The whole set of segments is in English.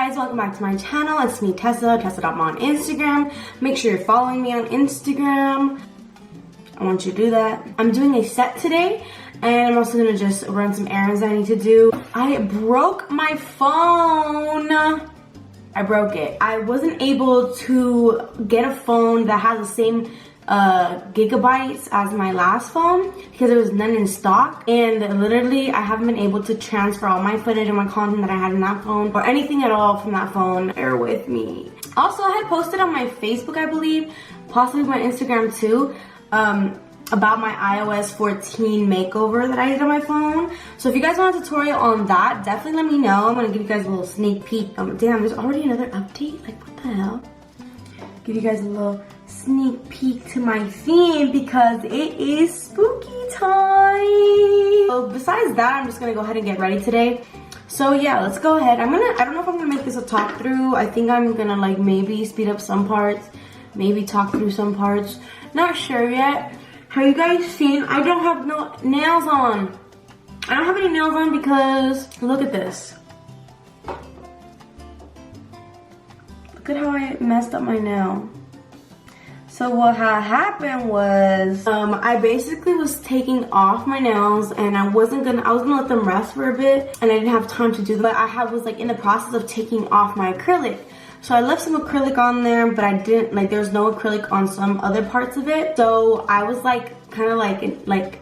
guys, welcome back to my channel. It's me, Tesa, Tesa.ma on Instagram. Make sure you're following me on Instagram. I want you to do that. I'm doing a set today, and I'm also gonna just run some errands I need to do. I broke my phone. I broke it. I wasn't able to get a phone that has the same gigabytes as my last phone because there was none in stock, and literally I haven't been able to transfer all my footage and my content that I had in that phone or anything at all from that phone. Bear with me. Also, I had posted on my Facebook, I believe, possibly my Instagram too, about my iOS 14 makeover that I did on my phone. So if you guys want a tutorial on that, definitely let me know. I'm gonna give you guys a little sneak peek. Damn, there's already another update? Like, what the hell? Give you guys a little sneak peek to my theme because it is spooky time. So besides that, I'm just gonna go ahead and get ready today. So yeah, let's go ahead. I don't know if I'm gonna make this a talk through. I think I'm gonna like maybe speed up some parts, maybe talk through some parts. Not sure yet. Have you guys seen? I don't have no nails on. I don't have any nails on because look at this. Look at how I messed up my nail. So what had happened was, I basically was taking off my nails, and I was gonna let them rest for a bit, and I didn't have time to do that. But I was like in the process of taking off my acrylic. So I left some acrylic on there, but I didn't, like, there's no acrylic on some other parts of it. So I was like, kind of like,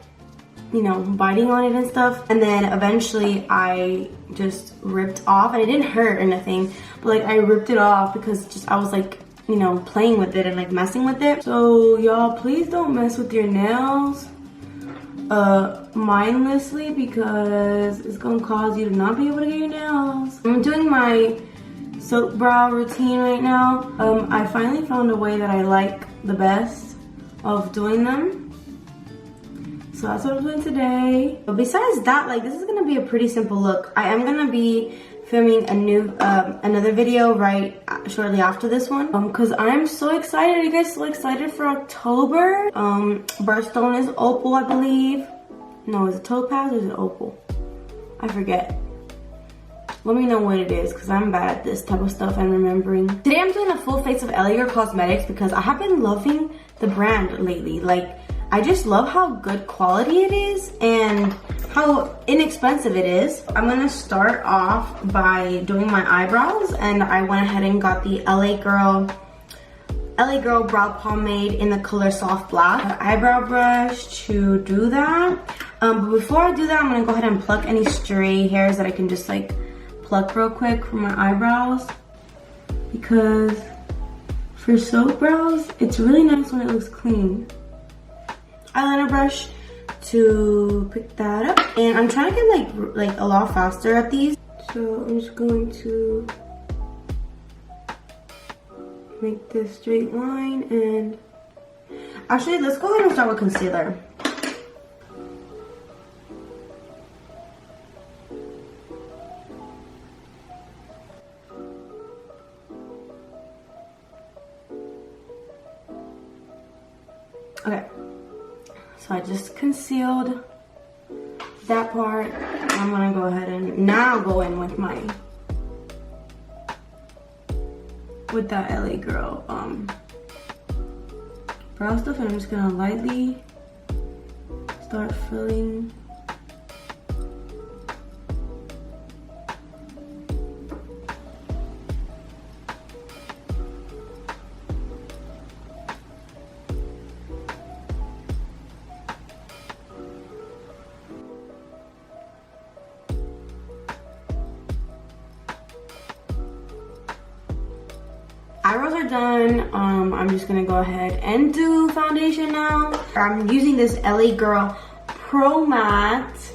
you know, biting on it and stuff. And then eventually I just ripped off, and it didn't hurt or nothing, but like I ripped it off because I was like, you know, playing with it and like messing with it. So y'all, please don't mess with your nails mindlessly because it's gonna cause you to not be able to get your nails. I'm doing my soap brow routine right now. I finally found a way that I like the best of doing them. So that's what I'm doing today. But besides that, like, this is gonna be a pretty simple look. I am gonna be filming a new another video right shortly after this one because I'm so excited. Are you guys so excited for October? Birthstone is opal, I believe. No, is it topaz or is it opal? I forget. Let me know what it is because I'm bad at this type of stuff and remembering. Today I'm doing a full face of LA Girl Cosmetics because I have been loving the brand lately. Like, I just love how good quality it is and how inexpensive it is. I'm gonna start off by doing my eyebrows, and I went ahead and got the LA Girl Brow Pomade in the color Soft Black eyebrow brush to do that. But before I do that, I'm gonna go ahead and pluck any stray hairs that I can just like pluck real quick from my eyebrows, because for soap brows, it's really nice when it looks clean. Eyeliner brush to pick that up, and I'm trying to get like a lot faster at these. So I'm just going to make this straight line, and actually let's go ahead and start with concealer. Okay. So I just concealed that part. I'm gonna go ahead and now go in with that LA Girl brow stuff, and I'm just gonna lightly start filling. Eyebrows are done. I'm just gonna go ahead and do foundation now. I'm using this LA Girl Pro Matte.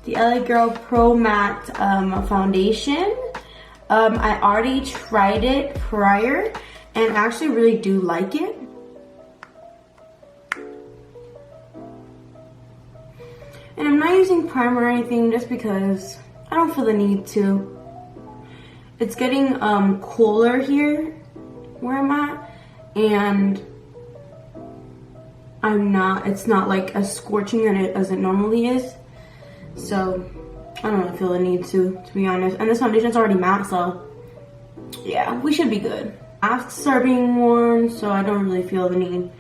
The LA Girl Pro Matte foundation. I already tried it prior and I actually really do like it. And I'm not using primer or anything just because I don't feel the need to. It's getting cooler here where I'm at, and it's not like as scorching as it normally is. So I don't really feel the need to be honest. And this foundation is already matte, so yeah, we should be good. Masks are being worn, so I don't really feel the need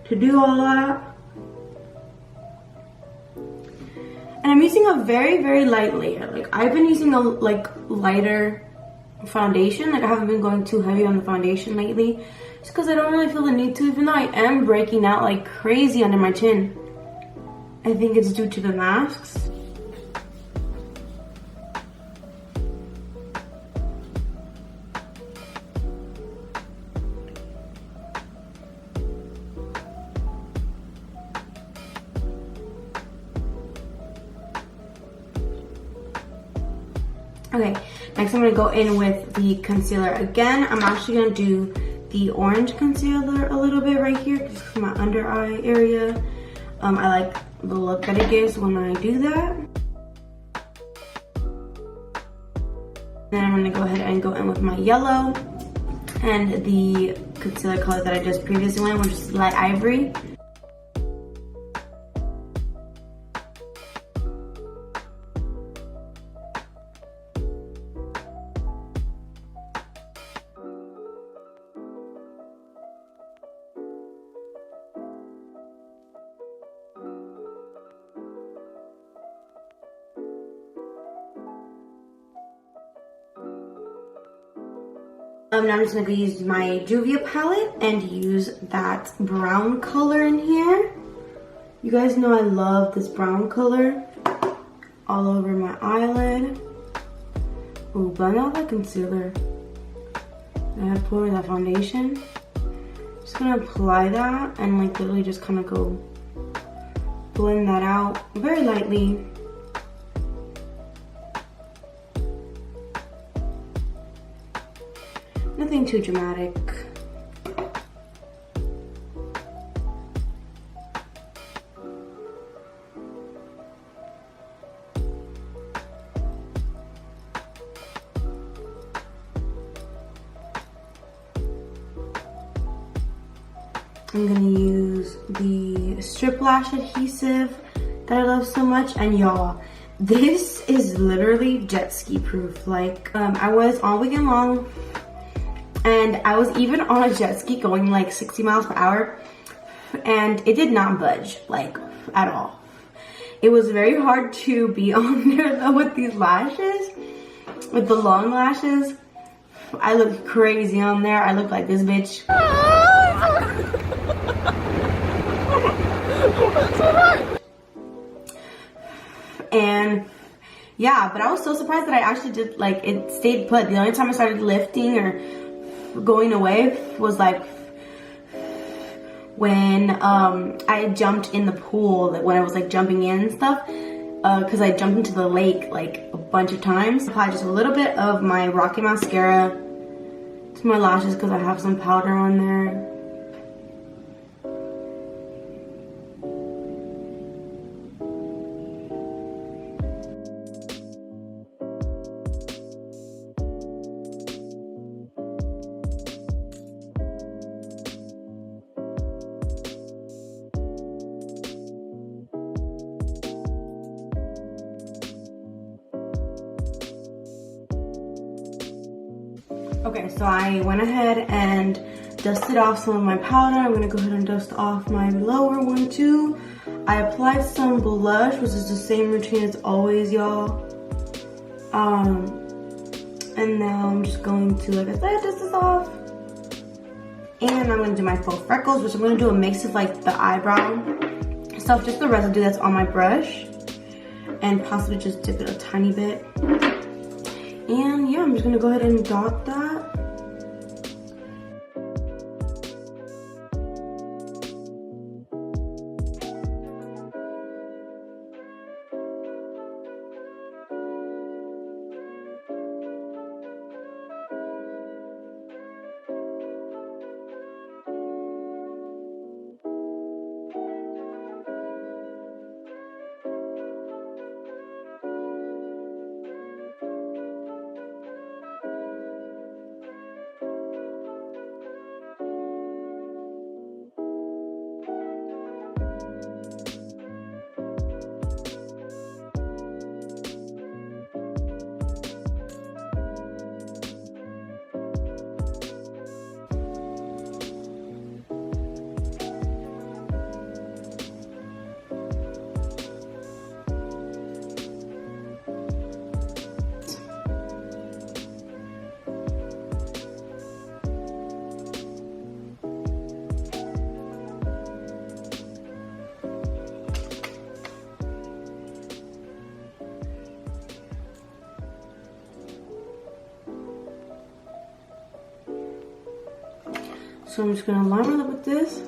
to do all that. And I'm using a very, very light layer. Like, I've been using a lighter foundation. Like, I haven't been going too heavy on the foundation lately, just because I don't really feel the need to, even though I am breaking out like crazy under my chin. I think it's due to the masks. Okay, next I'm going to go in with the concealer again. I'm actually going to do the orange concealer a little bit right here, just for my under eye area. I like the look that it gives when I do that. Then I'm going to go ahead and go in with my yellow and the concealer color that I just previously went, which is light ivory. Now I'm just going to use my Juvia palette and use that brown color in here. You guys know I love this brown color all over my eyelid. Ooh, blend out that concealer. I have put that foundation. Just going to apply that and like literally just kind of go blend that out very lightly. Nothing too dramatic. I'm gonna use the strip lash adhesive that I love so much, and y'all, this is literally jet ski proof. Like, I was all weekend long, and I was even on a jet ski going like 60 miles per hour, and it did not budge, like, at all. It was very hard to be on there though with these lashes, with the long lashes. I looked crazy on there. I looked like this bitch. And yeah, but I was so surprised that I actually did, like, it stayed put. The only time I started lifting or going away was like when I jumped in the pool, when I was like jumping in and stuff, because I jumped into the lake like a bunch of times. Apply just a little bit of my Rocky mascara to my lashes because I have some powder on there. Okay, so I went ahead and dusted off some of my powder. I'm gonna go ahead and dust off my lower one too. I applied some blush, which is the same routine as always, y'all. And now I'm just going to, like I said, dust this off. And I'm gonna do my faux freckles, which I'm gonna do a mix of like the eyebrow stuff, just the residue that's on my brush, and possibly just dip it a tiny bit. And yeah, I'm just gonna go ahead and dot that. So I'm just gonna line my lip with this.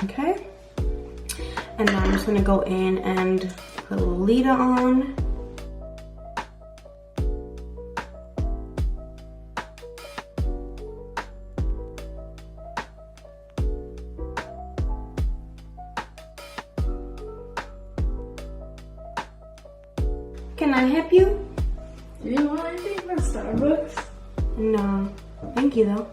Okay, and now I'm just gonna go in and put Lolita on. Can I help you? Do you want anything from Starbucks? No, thank you though.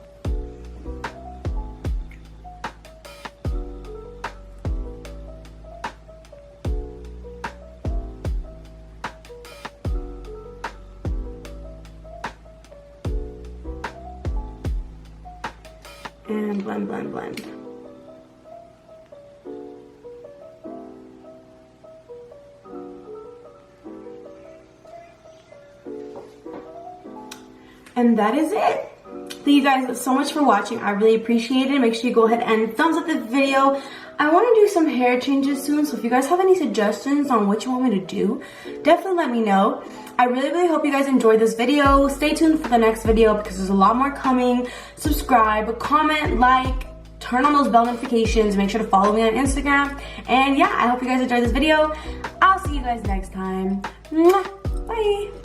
And blend, blend, blend. And that is it. Thank you guys so much for watching. I really appreciate it. Make sure you go ahead and thumbs up the video. I want to do some hair changes soon, so if you guys have any suggestions on what you want me to do, definitely let me know. I really hope you guys enjoyed this video. Stay tuned for the next video because there's a lot more coming. Subscribe, comment, like, turn on those bell notifications. Make sure to follow me on Instagram. And yeah, I hope you guys enjoyed this video. I'll see you guys next time. Mwah. Bye.